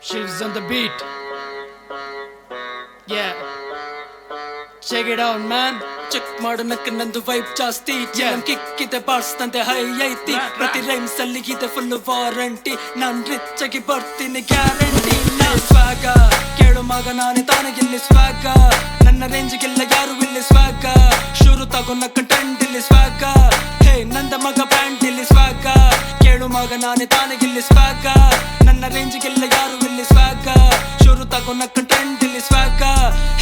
Shiv's on the beat. Yeah. Check it out, man. Check ಮಾಡು ನಕ್ಕ ನಂದು vibe ಜಾಸ್ತಿ ನಮ್ ಕಿಕ್ ಇದೆ ಬಾರ್ಸ್ತಂತೆ ಹೈ ಐತಿ ಪ್ರತಿ ರೈಮ್ಸ್ ಅಲ್ಲಿ ಇದೆ ಫುಲ್ ವಾರಂಟಿ ನಾನ್ ರಿಚ್ ಆಗಿ ಬರ್ತೀನಿ ಗ್ಯಾರಂಟಿ ಸ್ವಾಗ ಕೇಳು ಮಗ ನಾನೇ ತಾನೇ ಇಲ್ಲಿ ಸ್ವಾಗ ನನ್ನ ರೇಂಜ್ಗೆಲ್ಲ ಯಾರು ಇಲ್ಲಿ ಸ್ವಾಗ ಶುರು ತಗೋ ನಕ್ಕ ಟ್ರೆಂಡ್ ಇಲ್ಲಿ ಸ್ವಾಗ ಹೇ ನಂದ ಮಗ ಬ್ರ್ಯಾಂಡ್ ಇಲ್ಲಿ ಸ್ವಾಗ ಕೇಳು ಮಗ ನಾನೇ ತಾನೇ ಇಲ್ಲಿ ಸ್ವಾಗ ನನ್ನ ರೇಂಜ್ಗೆಲ್ಲ ಯಾರು ಇಲ್ಲಿ ಸ್ವಾಗ ಶುರು ತಗೋ ನಕ್ಕ ಟ್ರೆಂಡ್ ಇಲ್ಲಿ ಸ್ವಾಗ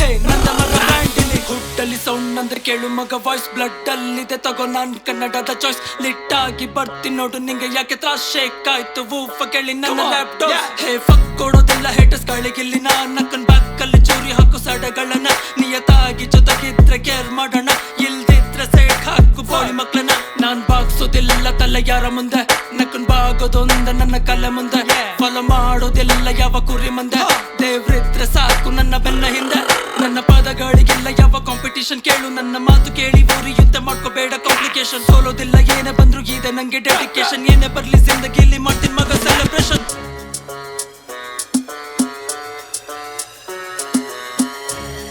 ಹೇ ನಂದ ಮಗ ಬ್ರ್ಯಾಂಡ್ ಇಲ್ಲಿ ಹುಟ್ಟಲ್ಲಿ ಸೌಂಡ್ ಅಂದ್ರೆ ಕೇಳು ಮಗ ವಾಯ್ಸ್ ಬ್ಲಡ್ ಅಲ್ಲಿದೆ ತಗೋ ನಾನ್ ಕನ್ನಡದ ಚಾಯ್ಸ್ ಲಿಟ್ ಆಗಿ ಬರ್ತೀನಿ ನೋಡು ನಿಂಗೆ ಯಾಕೆ ತ್ರಾಸ್ ಶೇಕ್ ಆಯ್ತು ವೂಫ ಕೇಳಿ ನನ್ನ ಲ್ಯಾಪ್ಟಾಪ್ ಹೇ ಫಕ್ ಕೊಡೋದಿಲ್ಲ ಹೇಟರ್ಸ್ ಗಳಿಗಿಲ್ಲಿ ನಾನ್ ನಕ್ಕನ್ ಬ್ಯಾಕಲ್ಲಿ ಚೂರಿ ಹಾಕು ಸಡಗಳನ್ನ ನಿಯತಾಗಿ ಜೊತೆಗಿದ್ರೆ ಕೇರ್ ಮಾಡೋಣ ಇಲ್ದಿದ್ರೆ ಸೈಡ್ ಹಾಕು ಬೋಳಿ ಮಕ್ಳನ್ನ ನಾನ್ ಬಾಗ್ಸೋದಿಲ್ಲ ತಲೆ ಯಾರ ಮುಂದೆ ನಕ್ಕನ್ ಬಾಗೋದೊಂದ ನನ್ನ ಕಲೆ ಮುಂದೆ ಫಾಲೋ ಮಾಡೋದಿಲ್ಲ ಯಾವ ಕುರಿ ಮುಂದೆ ದೇವ್ರಿದ್ರೆ ಸಾಕು ನನ್ನ ಬೆನ್ನ ಹಿಂದೆ ನನ್ನ ಪದಗಳಿಗೆಲ್ಲ ಯಾವ ಕಾಂಪಿಟಿಷನ್ ಕೇಳು ನನ್ನ ಮಾತು ಕೇಳಿ ಊರಿ ಯುದ್ಧ ಮಾಡ್ಕೋಬೇಡ ಕಾಂಪ್ಲಿಕೇಶನ್ ಸೋಲೋದಿಲ್ಲ ಏನೇ ಬಂದ್ರು ಇದೆ ನಂಗೆ ಡೆಡಿಕೇಶನ್ ಏನೇ ಬರ್ಲಿ ಜಿಂದಗಿಲಿ ಮಾಡ್ತೀನಿ ಮಗ celebration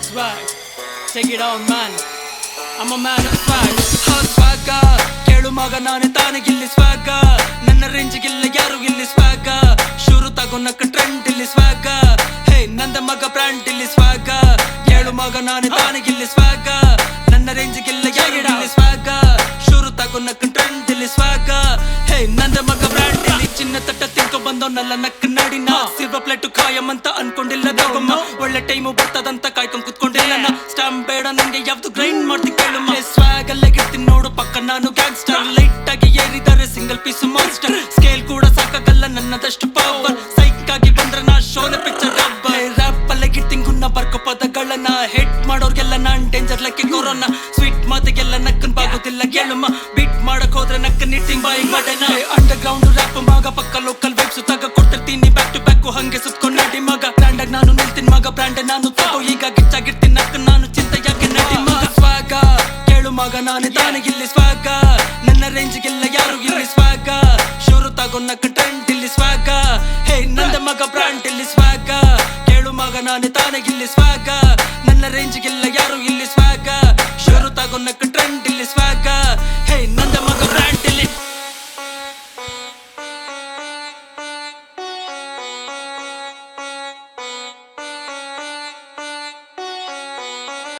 Swag, take it on man, I'm a man of swag swag, ಕೇಳು ಮಗ ನಾನೇ ತಾನೇ ಇಲ್ಲಿ ಸ್ವಾಗ ನನ್ನ ರೇಂಜ್ಗಿಲ್ಲ ಯಾರು ಇಲ್ಲಿ ಸ್ವಾಗ ಶುರು ತಗೋ ನಕ್ಕ ಟ್ರೆಂಡ್ ಇಲ್ಲಿ ಸ್ವಾಗ ಹೇ ನಂದ ಮಗ ಬ್ರ್ಯಾಂಡ್ ಇಲ್ಲಿ ಸ್ವಾಗ ಕೇಳು ಮಗ ನಾನೇ ತಾನೇ ಇಲ್ಲಿ ಸ್ವಾಗ ನನ್ನ ರೇಂಜ್ಗಿಲ್ಲ ಯಾರು ಇಲ್ಲಿ ಸ್ವಾಗ ಶುರು ತಗೋ ನಕ್ಕ ಟ್ರೆಂಡ್ ಇಲ್ಲಿ ಸ್ವಾಗ ಹೇ ನಂದ ಮಗ ಬ್ರ್ಯಾಂಡ್ ಇಲ್ಲಿ ಚಿನ್ನ ತಟ್ಟ ತಿನ್ಕೊ ಬಂದವನಲ್ಲ ನಕ್ಕ ನಡಿನ ಸಿಲ್ವರ್ ಪ್ಲೇಟು ಖಾಯಂ ಅಂತ ಅನ್ಕೊಂಡಿಲ್ಲ ತಗೊಮ್ಮ ಒಳ್ಳೆ ಟೈಮು ಬರ್ತದಂತ ಕಾಯ್ಕೊಂಡ್ ಕುತ್ಕೊಂಡಿಲ್ಲ ನಾ ಸ್ಟಾಂಪ್ ಬೇಡ ನಂಗೆ ಯಾವ್ದು ಗ್ರೈಂಡ್ ಮಾಡ್ತೀನಿ ಕೇಳು ಸ್ವಾಗ್ ಅಲ್ಲೇ ಗಿರ್ತೀನಿ ನೋಡು ಪಕ್ಕ ನಾನು ಗ್ಯಾಂಗ್ಸ್ಟರ್ ಲೈಟ್ ಆಗಿ ಏರಿದ್ದಾರೆ ಸಿಂಗಲ್ ಪೀಸ್ ಮಾನ್ಸ್ಟರ್ ಸ್ಕೇಲ್ ಕೂಡ ಸಾಕಾಗಲ್ಲ ನನ್ನದಷ್ಟು ಪವರ್ ಸೈಕ್ ಆಗಿ ಬಂದ್ರೆ ನಾ ಶೋನ ಪಿಕ್ಚರ್ ರ್ಯಾಪ್ ಅಲ್ಲೇ ಗಿರ್ತೀನಿ ಗುನ್ನ ಬರ್ಕೋ ಪದಗಳನ್ನ ಹೆಡ್ ಮಾಡೋರ್ಗೆಲ್ಲ ನಾನ್ ಡೇಂಜರ್ ಲಕ್ಕೆ ಕೊರೋನಾ ಸ್ವೀಟ್ ಮಾತಿಗೆಲ್ಲ ನಕ್ಕನ್ ಬಾಗೋದಿಲ್ಲ ಕೇಳಮ್ಮ ಬೀಟ್ ಮಾಡಕ್ ಹೋದ್ರೆ ನಕ್ಕನ್ ಇಟ್ಟಿಂಗ್ ಬಾಯಿ ಮಾಡೇನ ಅಂಡರ್ ಗ್ರೌಂಡ್ ರ್ಯಾಪ್ ಮಗ ಪಕ್ಕ ಲೋಕಲ್ ವೈಬ್ಸ್ ತಗ ಕೊಡ್ತಿರ್ತೀನಿ ಬ್ಯಾಕ್ ಟು ಬ್ಯಾಕ್ ಹಂಗೆ ಸುತ್ಕೊಂಡ್ ನಡಿ ಮಗ ಬ್ರ್ಯಾಂಡ್ ನಾನು ನಿಲ್ತೀನಿ ಮಗ ಬ್ರ್ಯಾಂಡ್ ನಾನು ತಗೋ ಈಗ ಗಿಚ್ಚಾಗಿರ್ತೀನಿ ನಕ್ಕ ನಾನು ಚಿಂತೆ ಯಾಕೆ ನಡಿ ಮಗ ಸ್ವಾಗ ಕೇಳು ಮಗ ನಾನೇ ತಾನೇ ಇಲ್ಲಿ ಸ್ವಾಗ ನನ್ನ ರೇಂಜ್ಗೆಲ್ಲ ಯಾರು ಇಲ್ಲಿ ಸ್ವಾಗ ಶುರು ತಗೋ ನಕ್ಕ ಟ್ರೆಂಡ್ ಇಲ್ಲಿ ಸ್ವಾಗ ಹೇ ನಂದ ಮಗ ಬ್ರ್ಯಾಂಡ್ ಇಲ್ಲಿ ಸ್ವಾಗ ಕೇಳು ಮಗ ನಾನೇ ತಾನೇ ಇಲ್ಲಿ ಸ್ವಾಗ